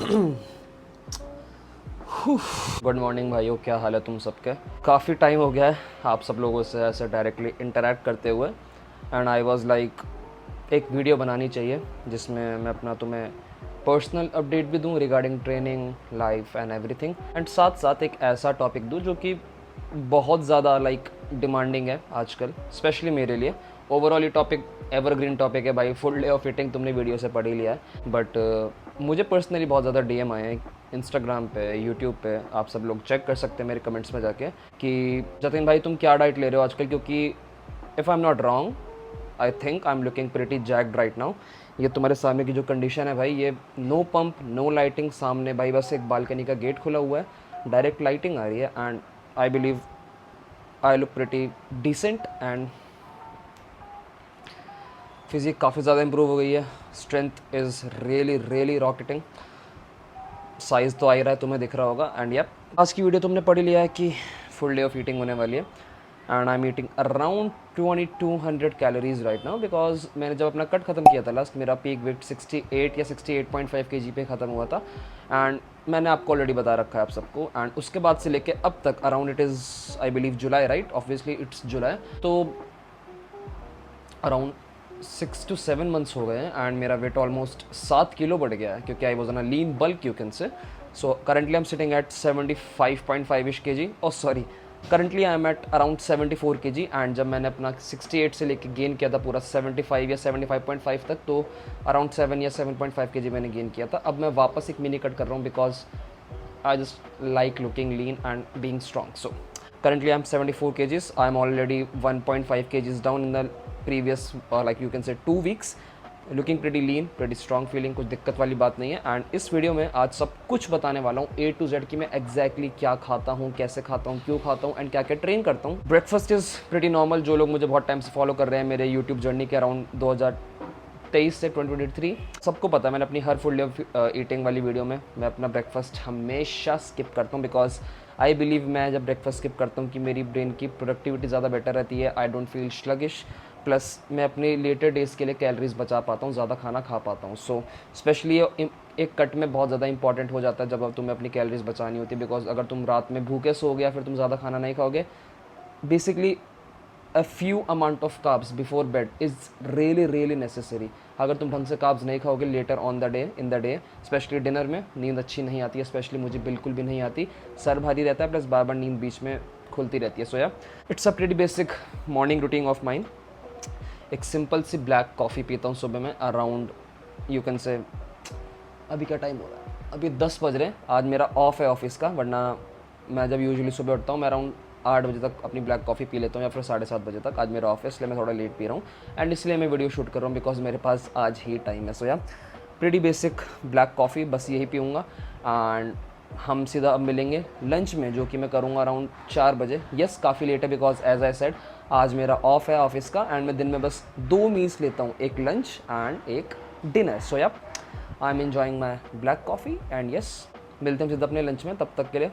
Good morning भाइयों, क्या हाल है तुम सबके। काफ़ी टाइम हो गया है आप सब लोगों से ऐसे डायरेक्टली इंटरेक्ट करते हुए, एंड आई वाज लाइक एक वीडियो बनानी चाहिए जिसमें मैं अपना तुम्हें पर्सनल अपडेट भी दूं regarding training, life and everything, and साथ साथ एक ऐसा टॉपिक दूं जो कि बहुत ज़्यादा लाइक डिमांडिंग है आजकल, स्पेशली मेरे लिए। ओवरऑल ये टॉपिक एवरग्रीन टॉपिक है भाई, फुल डे ऑफ ईटिंग तुमने वीडियो से पढ़ ही लिया है, बट मुझे पर्सनली बहुत ज़्यादा डीएम आए हैं इंस्टाग्राम पे, यूट्यूब पे, आप सब लोग चेक कर सकते हैं मेरे कमेंट्स में जाके कि जतिन भाई तुम क्या डाइट ले रहे हो आजकल, क्योंकि if I am not wrong I think I am looking pretty jacked right now. ये तुम्हारे सामने की जो कंडीशन है भाई, ये नो पंप नो लाइटिंग, सामने भाई बस एक बालकनी का गेट खुला हुआ है, डायरेक्ट लाइटिंग आ रही है, and I believe I look pretty decent, and physique काफ़ी ज़्यादा इंप्रूव हो गई है, strength is really rocketing, size तो आ ही रहा है, तुम्हें दिख रहा होगा। एंड यप, आज की वीडियो तुमने पढ़ लिया है कि फुल डे ऑफ ईटिंग होने वाली है, and I am eating around 2200 calories right now, because मैंने जब अपना कट ख़त्म किया था लास्ट, मेरा पीक वेट 68 या 68.5 kg पे ख़त्म हुआ था, एंड मैंने आपको ऑलरेडी बता रखा है आप सबको। एंड उसके बाद से लेके अब तक around it is I believe July, right, obviously it's July, तो अराउंड 6 to 7 मंथ्स हो गए हैं, एंड मेरा वेट ऑलमोस्ट 7 किलो बढ़ गया है, क्योंकि I was on a lean bulk you can say. So currently I am sitting at 75.5 kg, और sorry currently I am at around 74 kg, and जब मैंने अपना 68 से लेके गेन किया था पूरा 75 या 75.5 तक, तो अराउंड 7 या 7.5 kg मैंने गेन किया था। अब मैं वापस एक मिनी कट कर रहा हूँ because I just like looking lean and being strong. So currently I'm 74 kgs. I'm already 1.5 kgs down in the previous like you can say 2 weeks. Looking pretty lean, pretty strong feeling, कुछ दिक्कत वाली बात नहीं है। And इस video में आज सब कुछ बताने वाला हूँ A to Z कि मैं एग्जैक्टली क्या खाता हूँ, कैसे खाता हूँ, क्यों खाता हूँ, एंड क्या क्या ट्रेन करता हूँ। ब्रेकफास्ट इज़ प्रीटी नॉर्मल, जो लोग मुझे बहुत टाइम से फॉलो कर रहे हैं मेरे यूट्यूब जर्नी के अराउंड 2023 से 2023, सबको पता है मैंने अपनी हर फुल डे ऑफ ईटिंग वाली वीडियो में मैं अपना ब्रेकफास्ट हमेशा स्किप करता हूँ, बिकॉज आई बिलीव मैं जब ब्रेकफास्ट स्किप करता हूँ कि मेरी ब्रेन की प्रोडक्टिविटी ज़्यादा बेटर रहती है, I don't feel sluggish, plus मैं अपने लेटर डेज़ के लिए कैलोरीज बचा पाता हूँ, ज़्यादा खाना खा पाता हूँ। सो स्पेशली एक कट में बहुत ज़्यादा इंपॉर्टेंट हो जाता है जब तुम्हें अपनी कैलोरीज बचानी होती है, बिकॉज अगर तुम रात में भूखे सोओगे या फिर तुम ज़्यादा खाना नहीं खाओगे, basically a few amount of carbs before bed is really necessary। अगर तुम ढंग से carbs नहीं खाओगे later on the day in the day, specially dinner में नींद अच्छी नहीं आती है, स्पेशली मुझे बिल्कुल भी नहीं आती, सर भारी रहता है, प्लस बार बार नींद बीच में खुलती रहती है। सो या it's a pretty basic morning routine of mine. एक सिंपल सी ब्लैक कॉफ़ी पीता हूँ सुबह में अराउंड यू कैन से, अभी क्या टाइम हो रहा है, अभी 10 बज रहे हैं। आज मेरा ऑफ है ऑफिस का, वरना मैं जब यूजुअली सुबह उठता हूँ मैं अराउंड 8 बजे तक अपनी ब्लैक कॉफ़ी पी लेता हूँ, या फिर 7:30 बजे तक। आज मेरा ऑफिस, इसलिए मैं थोड़ा लेट पी रहा हूँ, एंड इसलिए मैं वीडियो शूट कर रहा हूँ बिकॉज मेरे पास आज ही टाइम है। सो या प्रीटी बेसिक ब्लैक कॉफ़ी, बस यही पीऊँगा, एंड हम सीधा अब मिलेंगे लंच में, जो कि मैं करूँगा अराउंड 4 बजे। यस काफ़ी लेट है बिकॉज एज आई सेड आज मेरा ऑफ है ऑफिस का, एंड मैं दिन में बस 2 मील्स लेता हूँ, एक लंच एंड एक डिनर। सो या I am enjoying my black coffee, and yes मिलते हैं सीधा अपने लंच में, तब तक के लिए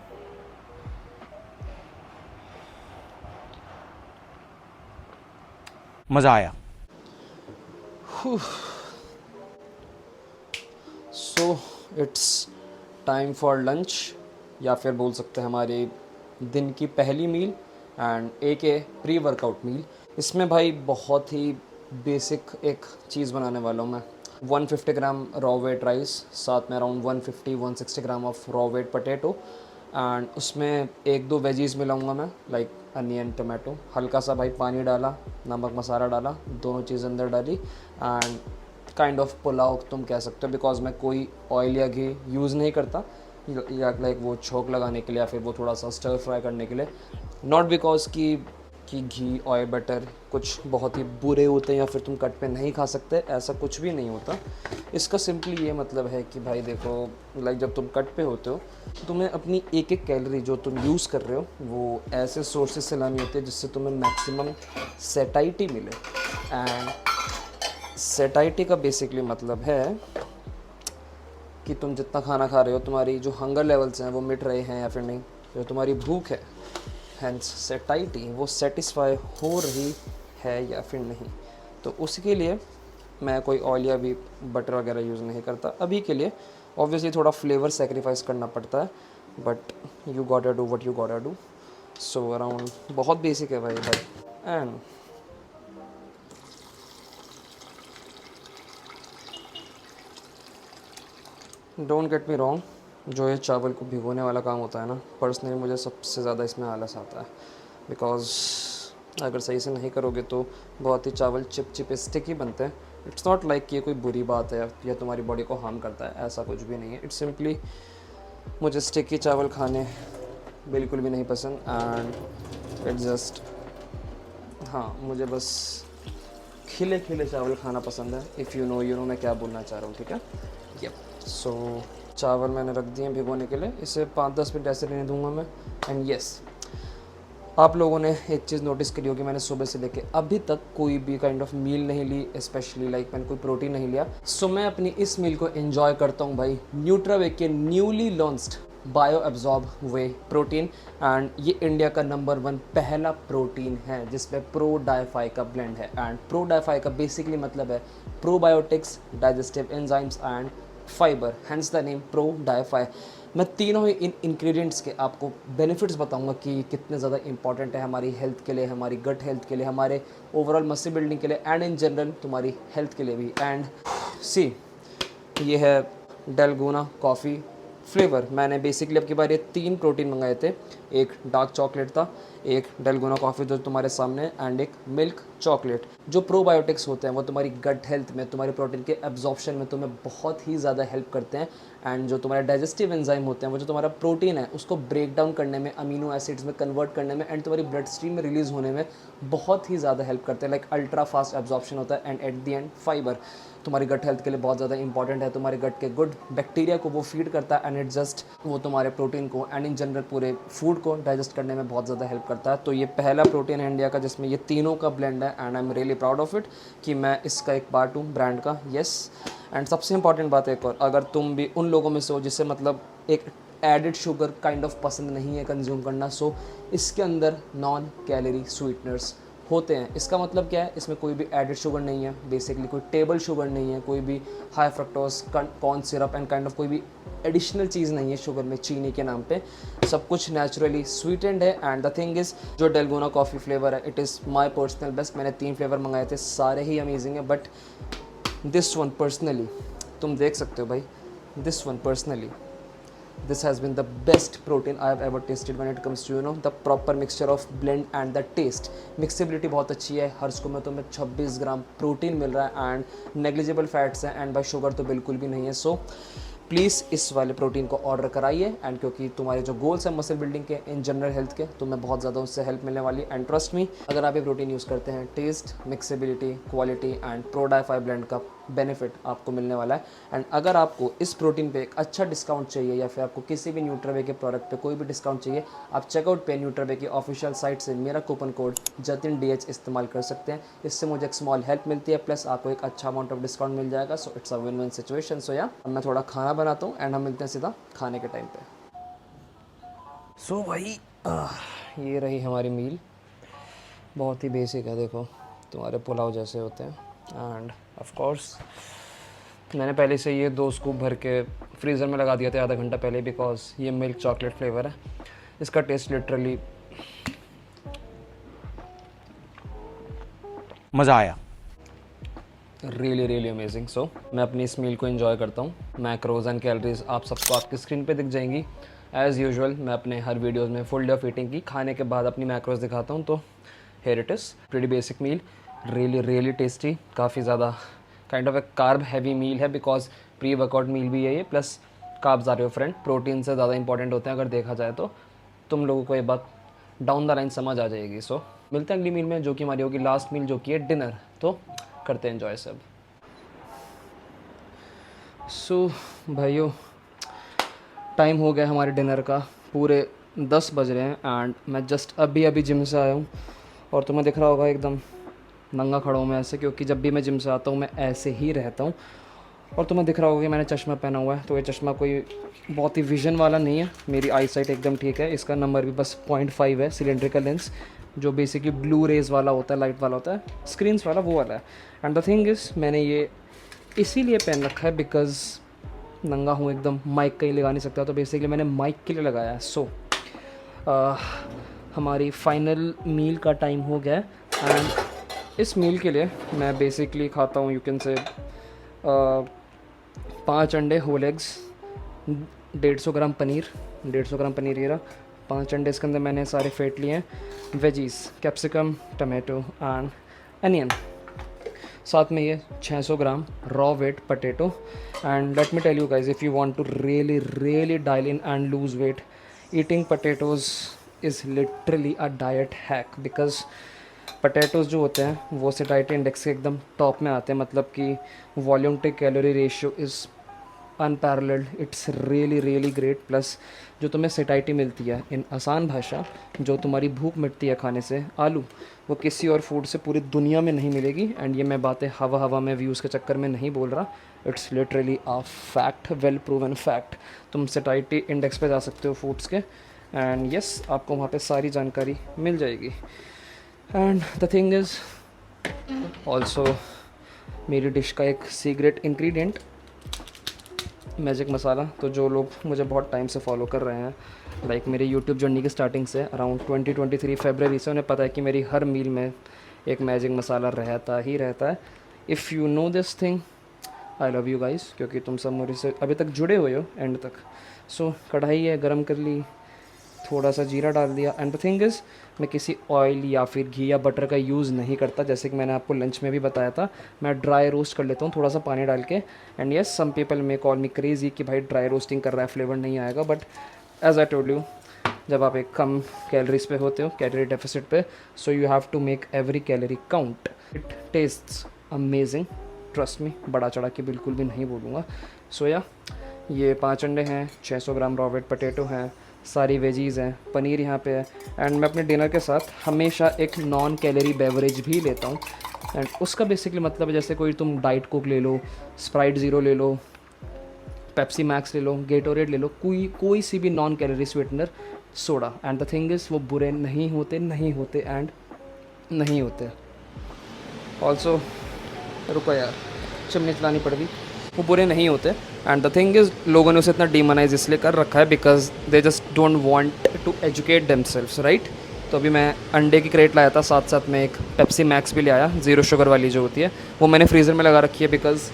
मज़ा आया। So it's time for lunch, या फिर बोल सकते हैं हमारे दिन की पहली मील, एंड एक प्री वर्कआउट मील। इसमें भाई बहुत ही बेसिक एक चीज़ बनाने वाला हूँ मैं। 150 ग्राम रॉ वेट राइस, साथ में around 150-160 gram of raw weight potato, and उसमें 1-2 वेजीज़ मिलाऊंगा मैं, लाइक अनियन, टमाटो, हल्का सा भाई पानी डाला, नमक मसाला डाला, दोनों चीज़ अंदर डाली, एंड काइंड ऑफ पुलाव तुम कह सकते हो, बिकॉज मैं कोई ऑयल या घी यूज़ नहीं करता, या लाइक वो छोंक लगाने के लिए या फिर वो थोड़ा सा स्टर फ्राई करने के लिए, नॉट बिकॉज कि घी ऑयल बटर कुछ बहुत ही बुरे होते हैं या फिर तुम कट पे नहीं खा सकते, ऐसा कुछ भी नहीं होता। इसका सिंपली ये मतलब है कि भाई देखो, लाइक जब तुम कट पे होते हो तो तुम्हें अपनी एक एक कैलोरी जो तुम यूज़ कर रहे हो वो ऐसे सोर्सेज से लानी होती है जिससे तुम्हें मैक्सिमम सेटाइटी मिले। एंड सेटाइटी का बेसिकली मतलब है कि तुम जितना खाना खा रहे हो, तुम्हारी जो हंगर लेवल्स हैं वो मिट रहे हैं या फिर नहीं, जो तुम्हारी भूख है, हैंस सेटाइटी, वो सेटिस्फाई हो रही है या फिर नहीं। तो उसके लिए मैं कोई ऑयल या भी बटर वगैरह यूज़ नहीं करता अभी के लिए, ऑब्वियसली थोड़ा फ्लेवर सेक्रीफाइस करना पड़ता है, but you gotta do what you gotta do. So around बहुत बेसिक है भाई। And don't get me wrong, जो ये चावल को भिगोने वाला काम होता है ना, पर्सनली मुझे सबसे ज़्यादा इसमें आलस आता है, बिकॉज अगर सही से नहीं करोगे तो बहुत ही चावल चिप स्टिकी बनते हैं। इट्स नॉट लाइक कि ये कोई बुरी बात है या तुम्हारी बॉडी को हार्म करता है, ऐसा कुछ भी नहीं है। इट्स सिंपली मुझे स्टिकी चावल खाने बिल्कुल भी नहीं पसंद, एंड इट जस्ट, हाँ मुझे बस खिले खिले चावल खाना पसंद है। इफ़ यू नो मैं क्या बोलना चाह रहा हूँ, ठीक है। यप, सो चावल मैंने रख दिए भिगोने के लिए, इसे 5-10 मिनट ऐसे रहने दूंगा मैं। एंड यस, आप लोगों ने एक चीज़ नोटिस करी होगी, मैंने सुबह से लेके अभी तक कोई भी काइंड ऑफ मील नहीं ली, स्पेशली लाइक मैंने कोई प्रोटीन नहीं लिया। सो मैं अपनी इस मील को एंजॉय करता हूँ भाई न्यूट्रावे के newly launched bio absorb way protein. And ये इंडिया का नंबर 1 पहला प्रोटीन है जिसमें प्रो डायफाई का ब्लेंड है। एंड प्रो डायफाई का बेसिकली मतलब है probiotics, digestive enzymes and fibre, hence the name Prodify. मैं तीनों ही इन इंग्रेडिएंट्स के आपको बेनिफिट्स बताऊंगा कि कितने ज़्यादा इंपॉर्टेंट है हमारी हेल्थ के लिए, हमारी गट हेल्थ के लिए, हमारे ओवरऑल मसल बिल्डिंग के लिए, एंड इन जनरल तुम्हारी हेल्थ के लिए भी। एंड सी, ये है डेलगोना कॉफ़ी फ्लेवर। मैंने बेसिकली अब की बार ये 3 प्रोटीन मंगाए थे, एक डार्क चॉकलेट था, एक डेलगोना कॉफ़ी जो तुम्हारे सामने, एंड एक मिल्क चॉकलेट। जो प्रोबायोटिक्स होते हैं वो तुम्हारी गट हेल्थ में, तुम्हारे प्रोटीन के एब्जॉर्प्शन में तुम्हें बहुत ही ज़्यादा हेल्प करते हैं। एंड जो तुम्हारे डाइजेस्टिव एंजाइम होते हैं वो जो तुम्हारा प्रोटीन है उसको ब्रेक डाउन करने में, अमीनो एसिड्स में कन्वर्ट करने में, एंड तुम्हारी ब्लड स्ट्रीम में रिलीज़ होने में बहुत ही ज़्यादा हेल्प करते हैं। लाइक अल्ट्रा फास्ट एब्जॉर्प्शन होता है। And at the end fibre तुम्हारी गट हेल्थ के लिए बहुत ज़्यादा इंपॉर्टेंट है, तुम्हारे गट के गुड बैक्टीरिया को वो फीड करता है, एंड इट जस्ट वो तुम्हारे प्रोटीन को एंड इन जनरल पूरे फूड को डाइजेस्ट करने में बहुत ज़्यादा हेल्प करता है। तो ये पहला प्रोटीन है इंडिया का जिसमें ये तीनों का ब्लेंड है, and I am really proud of it कि मैं इसका एक पार्ट हूँ ब्रांड का। येस, एंड सबसे इंपॉर्टेंट बात एक और, अगर तुम भी उन लोगों में से हो जिससे मतलब एक एडिड शुगर काइंड ऑफ पसंद नहीं है कंज्यूम करना, सो इसके अंदर नॉन कैलोरी स्वीटनर्स होते हैं। इसका मतलब क्या है, इसमें कोई भी एडिड शुगर नहीं है, बेसिकली कोई टेबल शुगर नहीं है, कोई भी high fructose corn syrup and kind of कोई भी एडिशनल चीज़ नहीं है शुगर में चीनी के नाम पे। सब कुछ नेचुरली स्वीटेंड है। एंड द थिंग इज़, जो डेलगोना कॉफ़ी फ्लेवर है, it is my personal best. मैंने 3 फ्लेवर मंगाए थे, सारे ही अमेजिंग है, बट दिस वन पर्सनली, तुम देख सकते हो भाई, this one personally, this has been the best protein I have ever tasted when it comes to the proper mixture of blend and the taste. Mixability बहुत अच्छी है, हर scoop में तुम्हें 26 ग्राम प्रोटीन मिल रहा है, एंड नेग्लिजिबल फैट्स हैं, and by sugar तो बिल्कुल भी नहीं है। सो प्लीज़ इस वाले प्रोटीन को ऑर्डर कराइए, एंड क्योंकि तुम्हारे जो गोल्स हैं मसल बिल्डिंग के, इन जनरल हेल्थ के, तुम्हें बहुत ज़्यादा उससे हेल्प मिलने वाली। एंड ट्रस्ट मी, अगर आप ये प्रोटीन यूज़ करते हैं, taste, mixability, quality and Prodify blend का बेनिफिट आपको मिलने वाला है। एंड अगर आपको इस प्रोटीन पे एक अच्छा डिस्काउंट चाहिए, या फिर आपको किसी भी न्यूट्रावे के प्रोडक्ट पे कोई भी डिस्काउंट चाहिए, आप चेकआउट पे न्यूट्रावे की ऑफिशियल साइट से मेरा कूपन कोड JatinDH इस्तेमाल कर सकते हैं। इससे मुझे एक स्मॉल हेल्प मिलती है, प्लस आपको एक अच्छा अमाउंट ऑफ डिस्काउंट मिल जाएगा। So it's a win win situation. So yeah मैं थोड़ा खाना बनाता हूँ, एंड हम मिलते हैं सीधा खाने के टाइम पे। सो भाई ये रही हमारी मील, बहुत ही बेसिक है, देखो तुम्हारे पुलाव जैसे होते हैं। एंड ऑफ कोर्स मैंने पहले से ये 2 स्कूप भर के फ्रीज़र में लगा दिया था आधा घंटा पहले, बिकॉज ये मिल्क चॉकलेट फ्लेवर है। इसका टेस्ट लिटरली मज़ा आया, रियली अमेजिंग। सो मैं अपनी इस मील को एंजॉय करता हूँ। मैक्रोज एंड कैलोरीज आप सबको आपकी स्क्रीन पे दिख जाएंगी। एज़ यूजुअल मैं अपने हर वीडियोस में फुल डे ऑफ ईटिंग की खाने के बाद अपनी मैक्रोज दिखाता हूँ। तो here it is, pretty basic meal, really tasty, काफ़ी ज़्यादा kind of a carb heavy meal है, बिकॉज प्री वर्कआउट मील भी है ये, plus carbs are your friend, protein से ज़्यादा इंपॉर्टेंट होते हैं अगर देखा जाए तो। तुम लोगों को ये बात डाउन द लाइन समझ आ जाएगी। सो मिलते हैं अगली मील में, जो कि हमारी होगी लास्ट मील, जो कि है डिनर। तो करते हैं एंजॉय सब। सो भाइयों, टाइम हो गया हमारे डिनर का, पूरे 10 बज रहे हैं, एंड मैं जस्ट अभी जिम से आया हूँ। और तुम्हें दिख रहा होगा एकदम नंगा खड़ा हूँ मैं ऐसे, क्योंकि जब भी मैं जिम से आता हूँ मैं ऐसे ही रहता हूँ। और तुम्हें दिख रहा होगा कि मैंने चश्मा पहना हुआ है, तो ये चश्मा कोई बहुत ही विजन वाला नहीं है, मेरी आई साइट एकदम ठीक है। इसका नंबर भी बस 0.5 है, सिलेंड्रिकल लेंस, जो बेसिकली ब्लू रेज वाला होता है, लाइट वाला होता है, स्क्रीन्स वाला वो वाला है। एंड द थिंग इज़, मैंने ये इसीलिए पहन रखा है बिकॉज़ नंगा हूँ एकदम, माइक कहीं लगा नहीं सकता, तो बेसिकली मैंने माइक के लिए लगाया है। सो हमारी फाइनल मील का टाइम हो गया है एंड इस मील के लिए मैं बेसिकली खाता हूँ, यू कैन से 5 अंडे होल एग्स, 150 ग्राम पनीर, 150 ग्राम पनीर ये रहा, 5 अंडे इसके अंदर मैंने सारे फेंट लिए हैं, veggies capsicum, tomato and onion, साथ में ये 600 gram raw weight potato. And let me tell you guys, if you want to really dial in and lose weight, eating potatoes is literally a diet hack, because potatoes जो होते हैं वो सेटाइटी index के एकदम top में आते हैं, मतलब कि volume two calorie ratio is unparalleled, it's really great. Plus जो तुम्हें सेटाइटी मिलती है, इन आसान भाषा जो तुम्हारी भूख मिटती है खाने से, आलू, वो किसी और फूड से पूरी दुनिया में नहीं मिलेगी। एंड ये मैं बातें हवा में व्यूज़ के चक्कर में नहीं बोल रहा, it's literally a fact, well proven fact. तुम सेटाइटी इंडेक्स पे जा सकते हो फूड्स के, एंड यस आपको वहाँ पे सारी जानकारी मिल जाएगी। And the thing is also मेरी डिश का एक सीक्रेट इंग्रेडिएंट मैजिक मसाला। तो जो लोग मुझे बहुत टाइम से फॉलो कर रहे हैं, लाइक मेरी यूट्यूब जर्नी की स्टार्टिंग से अराउंड 2023 फरवरी से, उन्हें पता है कि मेरी हर मील में एक मैजिक मसाला रहता ही रहता है। If you know this thing, I love you guys, क्योंकि तुम सब मेरे से अभी तक जुड़े हुए हो एंड तक। सो कढ़ाई है, गरम कर ली, थोड़ा सा जीरा डाल दिया। एंड द थिंग इज़, मैं किसी ऑयल या फिर घी या बटर का यूज़ नहीं करता, जैसे कि मैंने आपको लंच में भी बताया था। मैं ड्राई रोस्ट कर लेता हूँ थोड़ा सा पानी डाल के। And yes, some people may call me crazy कि भाई ड्राई रोस्टिंग कर रहा है, फ्लेवर नहीं आएगा, but as I told you, जब आप एक कम कैलोरीज पे होते हो, कैलोरी डेफिसिट पे, so you have to make every calorie count. It tastes amazing, trust me, बड़ा चढ़ा के बिल्कुल भी नहीं बोलूँगा। सो या ये 5 अंडे हैं, 600 ग्राम रॉ वेट पटेटो हैं, सारी वेजीज़ हैं, पनीर यहाँ पे है। एंड मैं अपने डिनर के साथ हमेशा एक नॉन कैलोरी बेवरेज भी लेता हूँ। एंड उसका बेसिकली मतलब है, जैसे कोई तुम डाइट कोक ले लो, स्प्राइट ज़ीरो ले लो, पेप्सी मैक्स ले लो, गेटोरेड ले लो, कोई सी भी non calorie sweetener, soda. And the thing is, वो बुरे नहीं होते एंड नहीं होते। ऑल्सो रुको यार, चिमनी चलानी पड़ गई, वो बुरे नहीं होते। एंड द थिंग इज़, लोगों ने उसे इतना डीमोनाइज इसलिए कर रखा है because they just don't want to educate themselves, right. तो अभी मैं अंडे की क्रेट लाया था, साथ में एक पेप्सी मैक्स भी ले आया, ज़ीरो शुगर वाली जो होती है, वो मैंने फ्रीज़र में लगा रखी है बिकॉज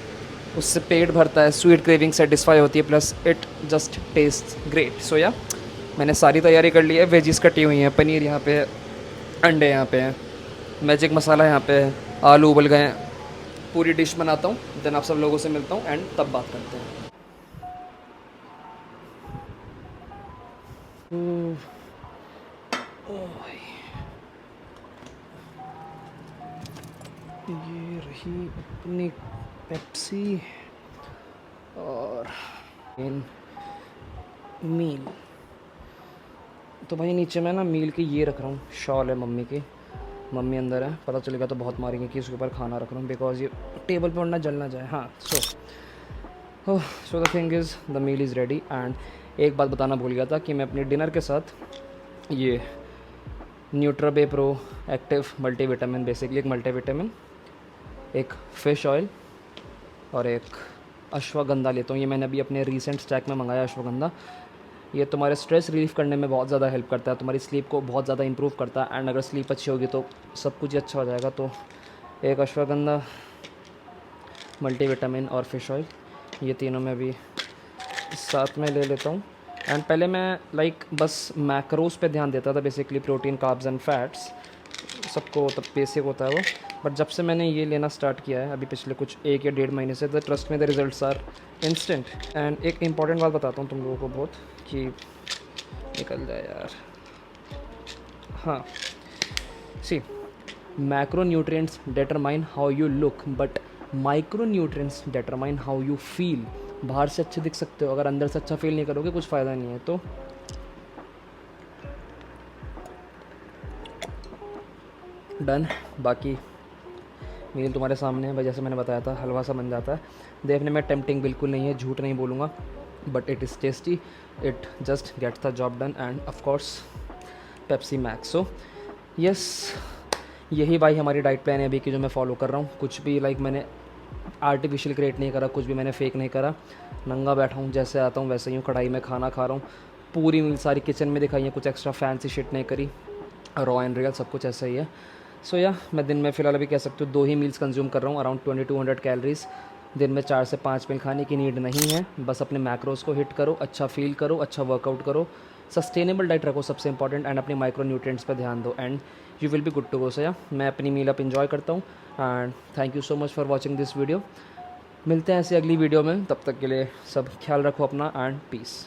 उससे पेट भरता है, स्वीट क्रेविंग सेटिस्फाई होती है, plus it just taste great. So yeah मैंने सारी तैयारी कर ली है, वेजीज कटी हुई हैं, पनीर यहाँ पे है, अंडे यहाँ पे हैं, मैजिक मसाला यहाँ पे है, आलू उबल गए हैं, पूरी डिश बनाता हूँ, देन आप सब लोगों से मिलता हूँ एंड तब बात करते हैं। ये रही अपनी पेप्सी और इन मील। तो भाई नीचे मैं ना मील की ये रख रहा हूँ, शॉल है मम्मी की, मम्मी अंदर है, पता चलेगा तो बहुत मारेंगे कि इसके ऊपर खाना रख रहा हूँ, बिकॉज ये टेबल पे ना जल ना जाए। हाँ, so the thing is, the meal is ready. And एक बात बताना भूल गया था कि मैं अपने डिनर के साथ ये Nutrabay pro active multivitamin, basically एक मल्टीविटामिन, एक फ़िश ऑयल और एक अश्वगंधा लेता हूँ। ये मैंने अभी अपने रिसेंट स्टैक में मंगाया अश्वगंधा। ये तुम्हारे स्ट्रेस रिलीफ करने में बहुत ज़्यादा हेल्प करता है, तुम्हारी स्लीप को बहुत ज़्यादा इंप्रूव करता है। एंड अगर स्लीप अच्छी होगी तो सब कुछ ही अच्छा हो जाएगा। तो एक अश्वगंधा, मल्टीविटामिन और फ़िश ऑयल, ये तीनों मैं अभी साथ में ले लेता हूँ। एंड पहले मैं बस मैक्रोस पे ध्यान देता था, basically protein, carbs and fats, सबको तब बेसिक होता है वो। बट जब से मैंने ये लेना स्टार्ट किया है अभी पिछले कुछ 1 या 1.5 महीने से, the trust me the results are instant. And एक इंपॉर्टेंट बात बताता हूँ तुम लोगों को बहुत, कि निकल जाए यार, हाँ, see, macronutrients determine how you look but micronutrients determine how you feel. बाहर से अच्छे दिख सकते हो, अगर अंदर से अच्छा फील नहीं करोगे कुछ फ़ायदा नहीं है। तो डन, बाकी मील तुम्हारे सामने है भाई, जैसे मैंने बताया था हलवा सा बन जाता है। देखने में टेम्पटिंग बिल्कुल नहीं है, झूठ नहीं बोलूँगा, but it is tasty, it just gets the job done. And of course Pepsi Max. So yes, यही भाई हमारी डाइट प्लान है अभी की जो मैं फॉलो कर रहा हूँ। कुछ भी मैंने आर्टिफिशियल क्रिएट नहीं करा, कुछ भी मैंने फेक नहीं करा, नंगा बैठा हूँ, जैसे आता हूँ वैसे ही हूँ, कढ़ाई में खाना खा रहा हूँ। पूरी मील सारी किचन में दिखाई है, कुछ एक्स्ट्रा फैंसी शिट नहीं करी, रॉ एंड रियल सब कुछ ऐसा ही है। सो या मैं दिन में फ़िलहाल अभी कह सकते हो 2 ही मील्स कंज्यूम कर रहा हूँ, अराउंड 2200 कैलोरीज। दिन में 4 से 5 मील खाने की नीड नहीं है, बस अपने मैक्रोस को हिट करो, अच्छा फील करो, अच्छा वर्कआउट करो, सस्टेनेबल डाइट रखो सबसे इंपॉर्टेंट, एंड अपने माइक्रो न्यूट्रिएंट्स पे ध्यान दो, and you will be good to go. So yeah मैं अपनी मील अप इन्जॉय करता हूँ, and thank you so much for watching this video. मिलते हैं ऐसे अगली वीडियो में, तब तक के लिए सब ख्याल रखो अपना, एंड पीस।